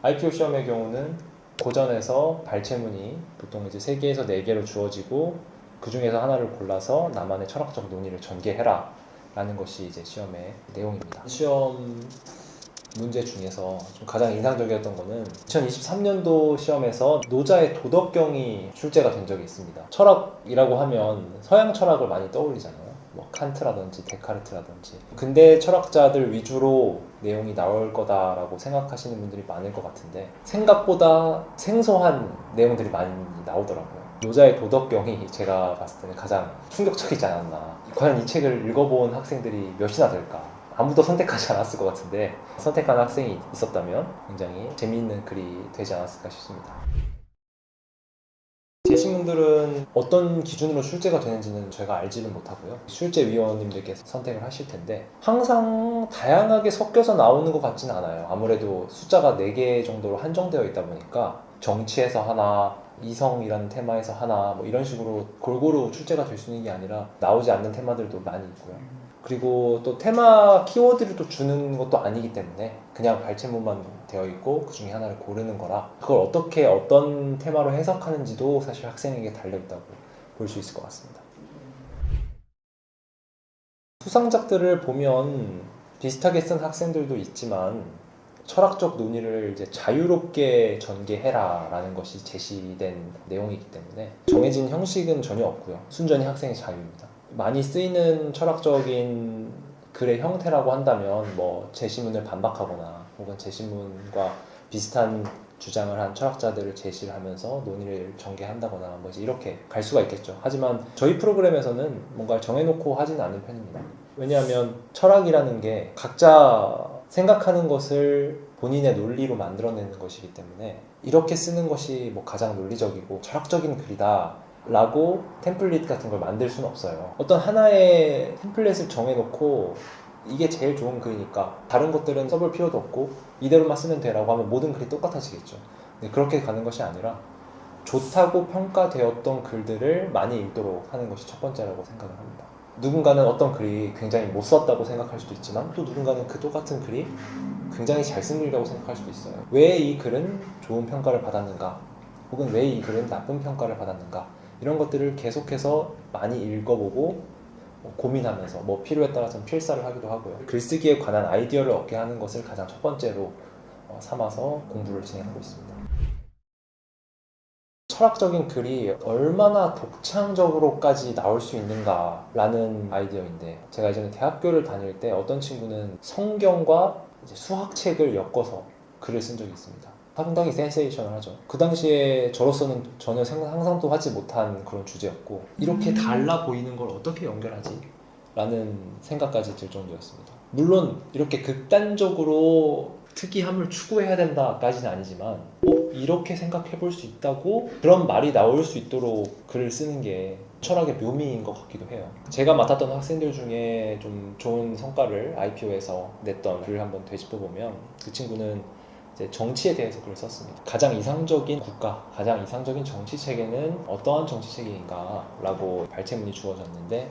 IPO 시험의 경우는 고전에서 발췌문이 보통 이제 3개에서 4개로 주어지고 그 중에서 하나를 골라서 나만의 철학적 논의를 전개해라 라는 것이 이제 시험의 내용입니다. 시험 문제 중에서 좀 가장 인상적이었던 거는 2023년도 시험에서 노자의 도덕경이 출제가 된 적이 있습니다. 철학이라고 하면 서양 철학을 많이 떠올리잖아요. 뭐 칸트라든지 데카르트라든지. 근대 철학자들 위주로 내용이 나올 거다라고 생각하시는 분들이 많을 것 같은데 생각보다 생소한 내용들이 많이 나오더라고요. 노자의 도덕경이 제가 봤을 때는 가장 충격적이지 않았나. 과연 이 책을 읽어본 학생들이 몇이나 될까? 아무도 선택하지 않았을 것 같은데 선택한 학생이 있었다면 굉장히 재미있는 글이 되지 않았을까 싶습니다. 제시문들은 어떤 기준으로 출제가 되는지는 제가 알지는 못하고요. 출제위원님들께서 선택을 하실 텐데 항상 다양하게 섞여서 나오는 것 같지는 않아요. 아무래도 숫자가 4개 정도로 한정되어 있다 보니까 정치에서 하나, 이성이라는 테마에서 하나 뭐 이런 식으로 골고루 출제가 될 수 있는 게 아니라 나오지 않는 테마들도 많이 있고요. 그리고 또 테마 키워드를 또 주는 것도 아니기 때문에 그냥 발췌문만 되어 있고 그 중에 하나를 고르는 거라 그걸 어떻게 어떤 테마로 해석하는지도 사실 학생에게 달려있다고 볼 수 있을 것 같습니다. 수상작들을 보면 비슷하게 쓴 학생들도 있지만 철학적 논의를 이제 자유롭게 전개해라 라는 것이 제시된 내용이기 때문에 정해진 형식은 전혀 없고요. 순전히 학생의 자유입니다. 많이 쓰이는 철학적인 글의 형태라고 한다면 뭐 제시문을 반박하거나 혹은 제시문과 비슷한 주장을 한 철학자들을 제시를 하면서 논의를 전개한다거나 뭐 이렇게 갈 수가 있겠죠. 하지만 저희 프로그램에서는 뭔가 정해놓고 하지는 않는 편입니다. 왜냐하면 철학이라는 게 각자 생각하는 것을 본인의 논리로 만들어내는 것이기 때문에 이렇게 쓰는 것이 뭐 가장 논리적이고 철학적인 글이다 라고 템플릿 같은 걸 만들 수는 없어요. 어떤 하나의 템플릿을 정해놓고 이게 제일 좋은 글이니까 다른 것들은 써볼 필요도 없고 이대로만 쓰면 되라고 하면 모든 글이 똑같아지겠죠. 근데 그렇게 가는 것이 아니라 좋다고 평가되었던 글들을 많이 읽도록 하는 것이 첫 번째라고 생각을 합니다. 누군가는 어떤 글이 굉장히 못 썼다고 생각할 수도 있지만 또 누군가는 그 똑같은 글이 굉장히 잘 쓴 글이라고 생각할 수도 있어요. 왜 이 글은 좋은 평가를 받았는가 혹은 왜 이 글은 나쁜 평가를 받았는가 이런 것들을 계속해서 많이 읽어보고 고민하면서 뭐 필요에 따라서는 필사를 하기도 하고요. 글쓰기에 관한 아이디어를 얻게 하는 것을 가장 첫 번째로 삼아서 공부를 진행하고 있습니다. 철학적인 글이 얼마나 독창적으로까지 나올 수 있는가 라는 아이디어인데 제가 예전에 대학교를 다닐 때 어떤 친구는 성경과 이제 수학책을 엮어서 글을 쓴 적이 있습니다. 상당히 센세이션을하죠. 그 당시에 저로서는 전혀 상상도 하지 못한 그런 주제였고 이렇게 달라 보이는 걸 어떻게 연결하지? 라는 생각까지 들 정도였습니다. 물론 이렇게 극단적으로 특이함을 추구해야 된다까지는 아니지만 이렇게 생각해 볼 수 있다고 그런 말이 나올 수 있도록 글을 쓰는 게 철학의 묘미인 것 같기도 해요. 제가 맡았던 학생들 중에 좀 좋은 성과를 IPO에서 냈던 글을 한번 되짚어보면 그 친구는 이제 정치에 대해서 글을 썼습니다. 가장 이상적인 국가, 가장 이상적인 정치 체계는 어떠한 정치 체계인가 라고 발췌문이 주어졌는데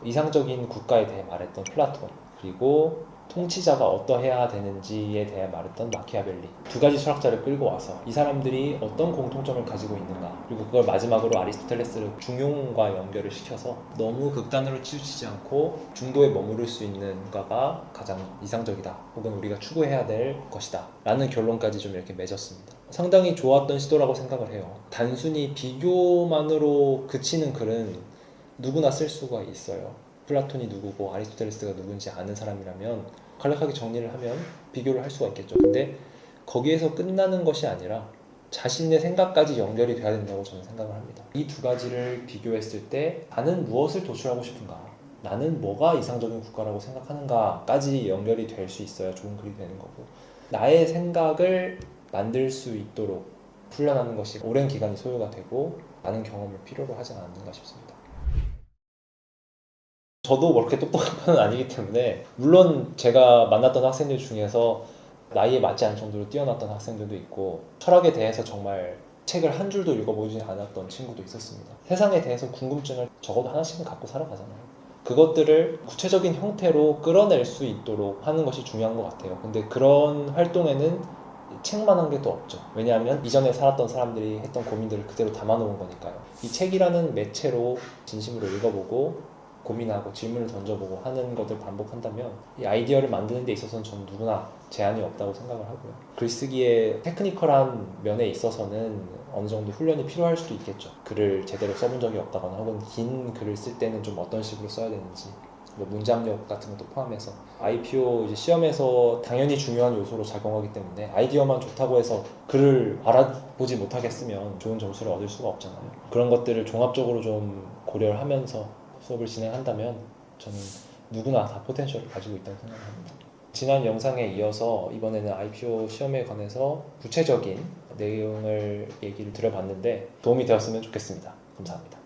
이상적인 국가에 대해 말했던 플라톤 그리고 통치자가 어떠해야 되는지에 대해 말했던 마키아벨리 두 가지 철학자를 끌고 와서 이 사람들이 어떤 공통점을 가지고 있는가 그리고 그걸 마지막으로 아리스토텔레스를 중용과 연결을 시켜서 너무 극단으로 치우치지 않고 중도에 머무를 수 있는가가 가장 이상적이다 혹은 우리가 추구해야 될 것이다 라는 결론까지 좀 이렇게 맺었습니다. 상당히 좋았던 시도라고 생각을 해요. 단순히 비교만으로 그치는 글은 누구나 쓸 수가 있어요. 플라톤이 누구고 아리스토텔레스가 누군지 아는 사람이라면 간략하게 정리를 하면 비교를 할 수가 있겠죠. 근데 거기에서 끝나는 것이 아니라 자신의 생각까지 연결이 돼야 된다고 저는 생각을 합니다. 이 두 가지를 비교했을 때 나는 무엇을 도출하고 싶은가? 나는 뭐가 이상적인 국가라고 생각하는가까지 연결이 될 수 있어야 좋은 글이 되는 거고 나의 생각을 만들 수 있도록 훈련하는 것이 오랜 기간이 소요가 되고 많은 경험을 필요로 하지 않는가 싶습니다. 저도 그렇게 똑똑한 편은 아니기 때문에 물론 제가 만났던 학생들 중에서 나이에 맞지 않을 정도로 뛰어났던 학생들도 있고 철학에 대해서 정말 책을 한 줄도 읽어보지 않았던 친구도 있었습니다. 세상에 대해서 궁금증을 적어도 하나씩은 갖고 살아가잖아요. 그것들을 구체적인 형태로 끌어낼 수 있도록 하는 것이 중요한 것 같아요. 근데 그런 활동에는 책만한 게 또 없죠. 왜냐하면 이전에 살았던 사람들이 했던 고민들을 그대로 담아놓은 거니까요. 이 책이라는 매체로 진심으로 읽어보고 고민하고 질문을 던져보고 하는 것을 반복한다면 이 아이디어를 만드는 데 있어서는 저는 누구나 제한이 없다고 생각을 하고요. 글쓰기의 테크니컬한 면에 있어서는 어느 정도 훈련이 필요할 수도 있겠죠. 글을 제대로 써본 적이 없다거나 혹은 긴 글을 쓸 때는 좀 어떤 식으로 써야 되는지 뭐 문장력 같은 것도 포함해서 IPO 이제 시험에서 당연히 중요한 요소로 작용하기 때문에 아이디어만 좋다고 해서 글을 알아보지 못하겠으면 좋은 점수를 얻을 수가 없잖아요. 그런 것들을 종합적으로 좀 고려를 하면서 수업을 진행한다면 저는 누구나 다 포텐셜을 가지고 있다고 생각합니다. 지난 영상에 이어서 이번에는 IPO 시험에 관해서 구체적인 내용을 얘기를 드려봤는데 도움이 되었으면 좋겠습니다. 감사합니다.